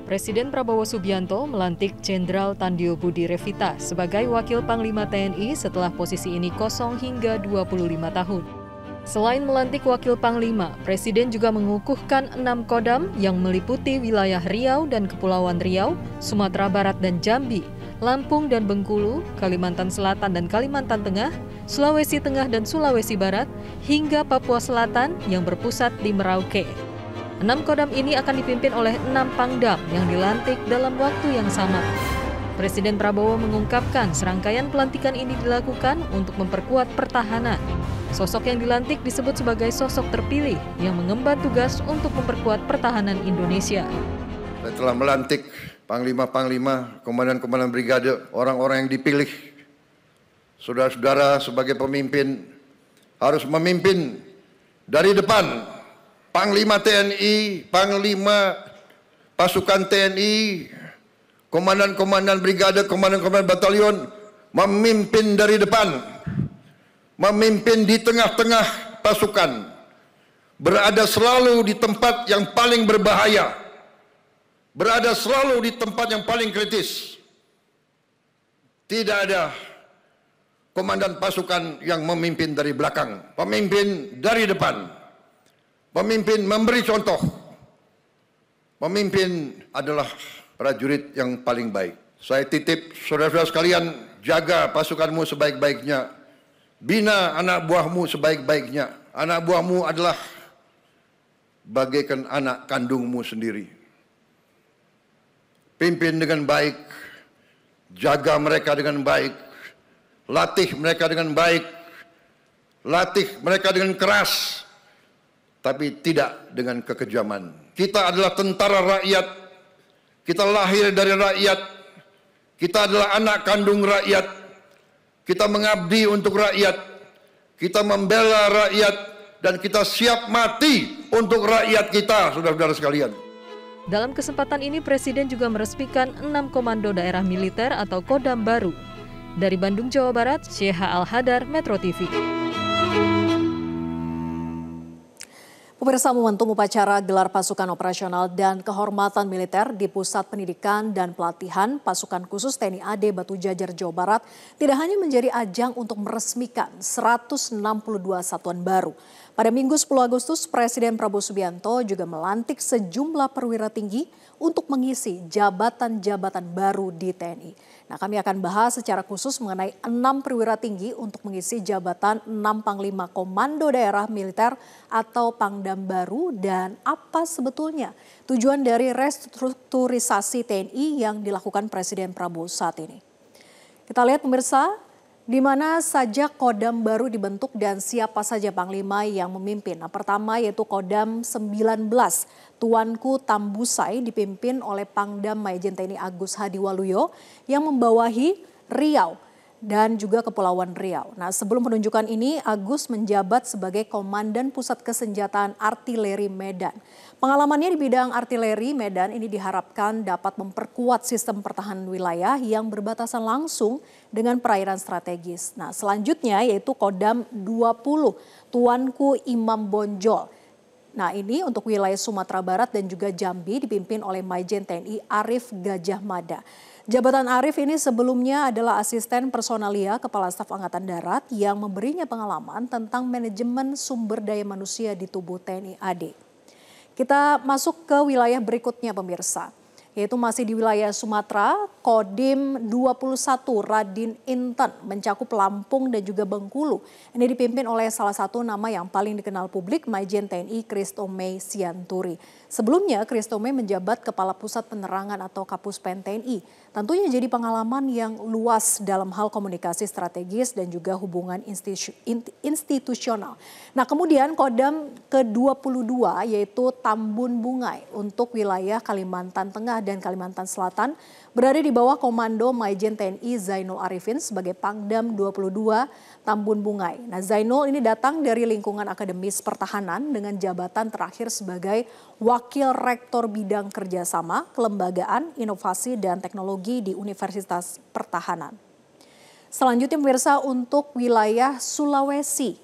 Presiden Prabowo Subianto melantik Jenderal Tandio Budi Revita sebagai Wakil Panglima TNI setelah posisi ini kosong hingga 25 tahun. Selain melantik Wakil Panglima, Presiden juga mengukuhkan 6 kodam yang meliputi wilayah Riau dan Kepulauan Riau, Sumatera Barat dan Jambi, Lampung dan Bengkulu, Kalimantan Selatan dan Kalimantan Tengah, Sulawesi Tengah dan Sulawesi Barat, hingga Papua Selatan yang berpusat di Merauke. 6 kodam ini akan dipimpin oleh 6 pangdam yang dilantik dalam waktu yang sama. Presiden Prabowo mengungkapkan serangkaian pelantikan ini dilakukan untuk memperkuat pertahanan. Sosok yang dilantik disebut sebagai sosok terpilih yang mengemban tugas untuk memperkuat pertahanan Indonesia. Saya telah melantik panglima-panglima, komandan-komandan brigade, orang-orang yang dipilih. Saudara-saudara sebagai pemimpin harus memimpin dari depan. Panglima TNI, Panglima Pasukan TNI, komandan-komandan brigade, komandan-komandan batalion memimpin dari depan, memimpin di tengah-tengah pasukan, berada selalu di tempat yang paling berbahaya, berada selalu di tempat yang paling kritis. Tidak ada komandan pasukan yang memimpin dari belakang, pemimpin dari depan. Pemimpin memberi contoh. Pemimpin adalah prajurit yang paling baik. Saya titip saudara-saudara sekalian, jaga pasukanmu sebaik-baiknya. Bina anak buahmu sebaik-baiknya. Anak buahmu adalah bagaikan anak kandungmu sendiri. Pimpin dengan baik. Jaga mereka dengan baik. Latih mereka dengan baik. Latih mereka dengan keras. Tapi tidak dengan kekejaman. Kita adalah tentara rakyat, kita lahir dari rakyat, kita adalah anak kandung rakyat, kita mengabdi untuk rakyat, kita membela rakyat, dan kita siap mati untuk rakyat kita, saudara-saudara sekalian. Dalam kesempatan ini, Presiden juga meresmikan 6 komando daerah militer atau kodam baru. Dari Bandung, Jawa Barat, Syekh Al-Hadar, Metro TV. Pemirsa, momentum upacara gelar pasukan operasional dan kehormatan militer di Pusat Pendidikan dan Pelatihan Pasukan Khusus TNI AD Batu Jajar, Jawa Barat tidak hanya menjadi ajang untuk meresmikan 162 satuan baru. Pada Minggu 10 Agustus, Presiden Prabowo Subianto juga melantik sejumlah perwira tinggi untuk mengisi jabatan-jabatan baru di TNI. Nah, kami akan bahas secara khusus mengenai 6 perwira tinggi untuk mengisi jabatan 6 Panglima Komando Daerah Militer atau Pangdam baru dan apa sebetulnya tujuan dari restrukturisasi TNI yang dilakukan Presiden Prabowo saat ini. Kita lihat pemirsa, di mana saja kodam baru dibentuk dan siapa saja panglima yang memimpin. Nah, pertama yaitu Kodam 19 Tuanku Tambusai dipimpin oleh Pangdam Majen TNI Agus Hadiwaluyo yang membawahi Riau dan juga Kepulauan Riau. Nah, sebelum penunjukan ini Agus menjabat sebagai Komandan Pusat Kesenjataan Artileri Medan. Pengalamannya di bidang artileri Medan ini diharapkan dapat memperkuat sistem pertahanan wilayah yang berbatasan langsung dengan perairan strategis. Nah, selanjutnya yaitu Kodam 20 Tuanku Imam Bonjol. Nah, ini untuk wilayah Sumatera Barat dan juga Jambi dipimpin oleh Majen TNI Arif Gajah Mada. Jabatan Arif ini sebelumnya adalah asisten personalia Kepala Staf Angkatan Darat yang memberinya pengalaman tentang manajemen sumber daya manusia di tubuh TNI AD. Kita masuk ke wilayah berikutnya pemirsa, yaitu masih di wilayah Sumatera. Kodim 21 Radin Inten mencakup Lampung dan juga Bengkulu. Ini dipimpin oleh salah satu nama yang paling dikenal publik, Majen TNI Christomey Sianturi. Sebelumnya Christomey menjabat Kepala Pusat Penerangan atau Kapuspen TNI. Tentunya jadi pengalaman yang luas dalam hal komunikasi strategis dan juga hubungan institusional. Nah, kemudian Kodam ke-22 yaitu Tambun Bungai untuk wilayah Kalimantan Tengah dan Kalimantan Selatan berada di bawah komando Majen TNI Zainul Arifin sebagai Pangdam 22 Tambun Bungai. Nah, Zainul ini datang dari lingkungan akademis pertahanan dengan jabatan terakhir sebagai Wakil Rektor Bidang Kerjasama, Kelembagaan, Inovasi, dan Teknologi di Universitas Pertahanan. Selanjutnya pemirsa untuk wilayah Sulawesi.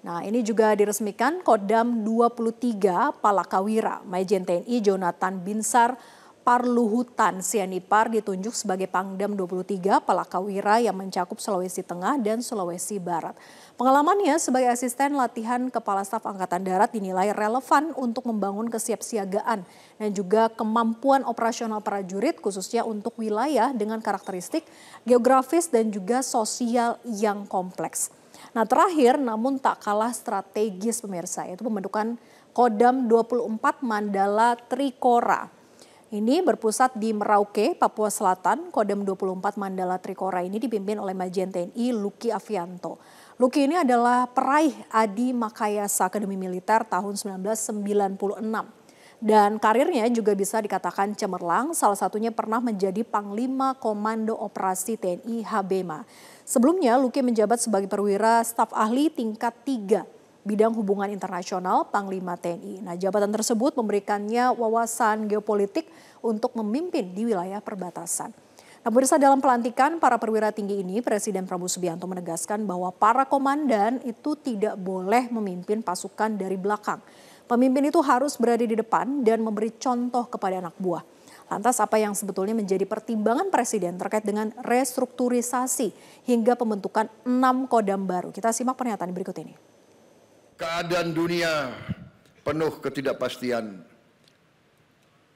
Nah, ini juga diresmikan Kodam 23 Palakawira, Majen TNI Jonathan Binsar Parluhutan Sianipar ditunjuk sebagai Pangdam 23 Palakawira yang mencakup Sulawesi Tengah dan Sulawesi Barat. Pengalamannya sebagai asisten latihan Kepala Staf Angkatan Darat dinilai relevan untuk membangun kesiapsiagaan dan juga kemampuan operasional prajurit khususnya untuk wilayah dengan karakteristik geografis dan juga sosial yang kompleks. Nah terakhir namun tak kalah strategis pemirsa, yaitu pembentukan Kodam 24 Mandala Trikora. Ini berpusat di Merauke, Papua Selatan. Kodam 24 Mandala Trikora ini dipimpin oleh Majen TNI Luki Avianto. Luki ini adalah peraih Adi Makayasa Akademi Militer tahun 1996. Dan karirnya juga bisa dikatakan cemerlang, salah satunya pernah menjadi Panglima Komando Operasi TNI Habema. Sebelumnya Luki menjabat sebagai perwira staf ahli tingkat 3. Bidang hubungan internasional Panglima TNI. Nah, jabatan tersebut memberikannya wawasan geopolitik untuk memimpin di wilayah perbatasan. Nah, pemirsa, dalam pelantikan para perwira tinggi ini, Presiden Prabowo Subianto menegaskan bahwa para komandan itu tidak boleh memimpin pasukan dari belakang. Pemimpin itu harus berada di depan dan memberi contoh kepada anak buah. Lantas apa yang sebetulnya menjadi pertimbangan Presiden terkait dengan restrukturisasi hingga pembentukan 6 kodam baru? Kita simak pernyataan berikut ini. Keadaan dunia penuh ketidakpastian.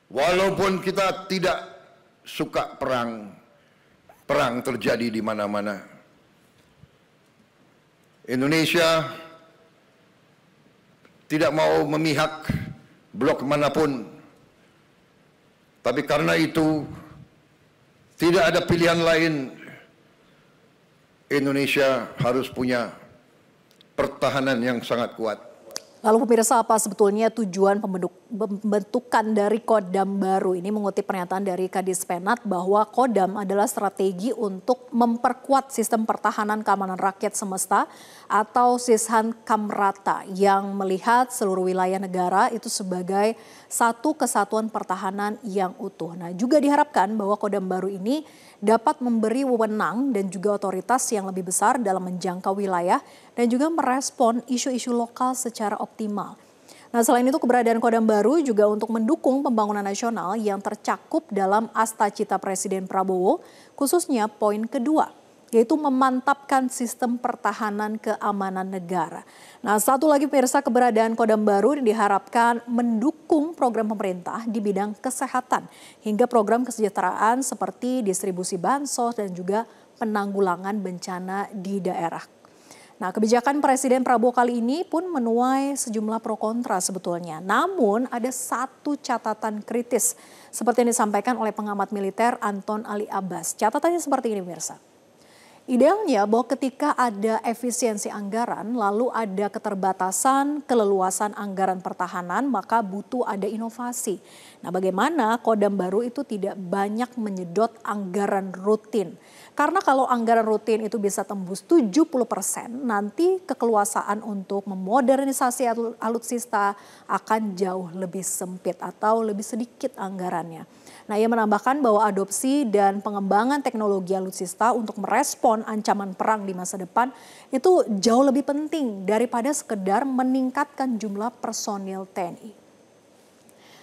Walaupun kita tidak suka perang, perang terjadi di mana-mana. Indonesia tidak mau memihak blok manapun. Tapi karena itu tidak ada pilihan lain. Indonesia harus punya pertahanan yang sangat kuat. Lalu pemirsa, apa sebetulnya tujuan pembentukan dari Kodam baru ini? Mengutip pernyataan dari Kadis Penat bahwa Kodam adalah strategi untuk memperkuat sistem pertahanan keamanan rakyat semesta atau Sishan Kamrata yang melihat seluruh wilayah negara itu sebagai satu kesatuan pertahanan yang utuh. Nah, juga diharapkan bahwa Kodam baru ini dapat memberi wewenang dan juga otoritas yang lebih besar dalam menjangkau wilayah dan juga merespon isu-isu lokal secara optimal. Nah, selain itu keberadaan Kodam baru juga untuk mendukung pembangunan nasional yang tercakup dalam Astacita Presiden Prabowo, khususnya poin kedua, yaitu memantapkan sistem pertahanan keamanan negara. Nah, satu lagi pemirsa, keberadaan Kodam baru diharapkan mendukung program pemerintah di bidang kesehatan hingga program kesejahteraan seperti distribusi bansos dan juga penanggulangan bencana di daerah. Nah, kebijakan Presiden Prabowo kali ini pun menuai sejumlah pro kontra sebetulnya. Namun ada satu catatan kritis seperti yang disampaikan oleh pengamat militer Anton Ali Abbas. Catatannya seperti ini pemirsa. Idealnya bahwa ketika ada efisiensi anggaran, lalu ada keterbatasan, keleluasan anggaran pertahanan, maka butuh ada inovasi. Nah, bagaimana Kodam baru itu tidak banyak menyedot anggaran rutin. Karena kalau anggaran rutin itu bisa tembus 70%, nanti kekeluasaan untuk memodernisasi alutsista akan jauh lebih sempit atau lebih sedikit anggarannya. Nah, ia menambahkan bahwa adopsi dan pengembangan teknologi alutsista untuk merespon ancaman perang di masa depan itu jauh lebih penting daripada sekedar meningkatkan jumlah personil TNI.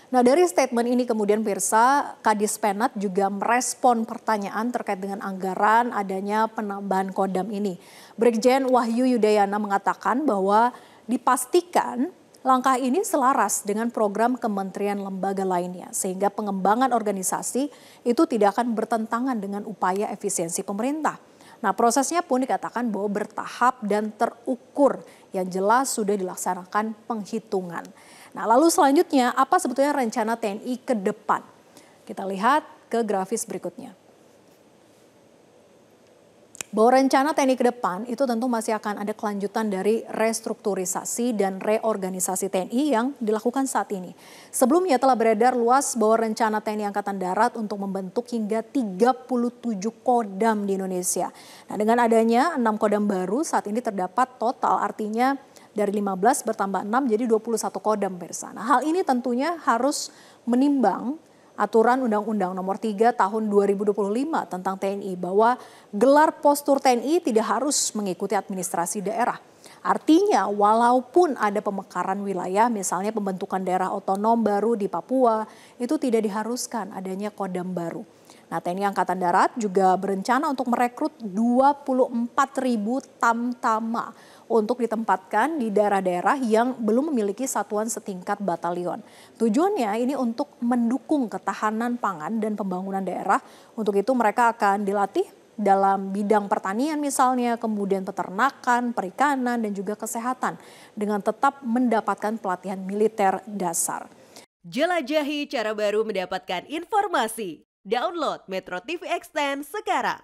Nah, dari statement ini kemudian pemirsa, Kadis Penat juga merespon pertanyaan terkait dengan anggaran adanya penambahan Kodam ini. Brigjen Wahyu Yudayana mengatakan bahwa dipastikan langkah ini selaras dengan program kementerian lembaga lainnya sehingga pengembangan organisasi itu tidak akan bertentangan dengan upaya efisiensi pemerintah. Nah, prosesnya pun dikatakan bahwa bertahap dan terukur yang jelas sudah dilaksanakan penghitungan. Nah, lalu selanjutnya apa sebetulnya rencana TNI ke depan? Kita lihat ke grafis berikutnya. Bahwa rencana TNI ke depan itu tentu masih akan ada kelanjutan dari restrukturisasi dan reorganisasi TNI yang dilakukan saat ini. Sebelumnya telah beredar luas bahwa rencana TNI Angkatan Darat untuk membentuk hingga 37 kodam di Indonesia. Nah, dengan adanya 6 kodam baru saat ini terdapat total, artinya dari 15 bertambah 6 jadi 21 kodam pemirsa. Nah, hal ini tentunya harus menimbang aturan Undang-Undang Nomor 3 Tahun 2025 tentang TNI bahwa gelar postur TNI tidak harus mengikuti administrasi daerah. Artinya walaupun ada pemekaran wilayah, misalnya pembentukan daerah otonom baru di Papua, itu tidak diharuskan adanya Kodam baru. Nah, TNI Angkatan Darat juga berencana untuk merekrut 24.000 tamtama untuk ditempatkan di daerah-daerah yang belum memiliki satuan setingkat batalion. Tujuannya ini untuk mendukung ketahanan pangan dan pembangunan daerah. Untuk itu mereka akan dilatih dalam bidang pertanian misalnya, kemudian peternakan, perikanan, dan juga kesehatan dengan tetap mendapatkan pelatihan militer dasar. Jelajahi cara baru mendapatkan informasi. Download Metro TV Extend sekarang.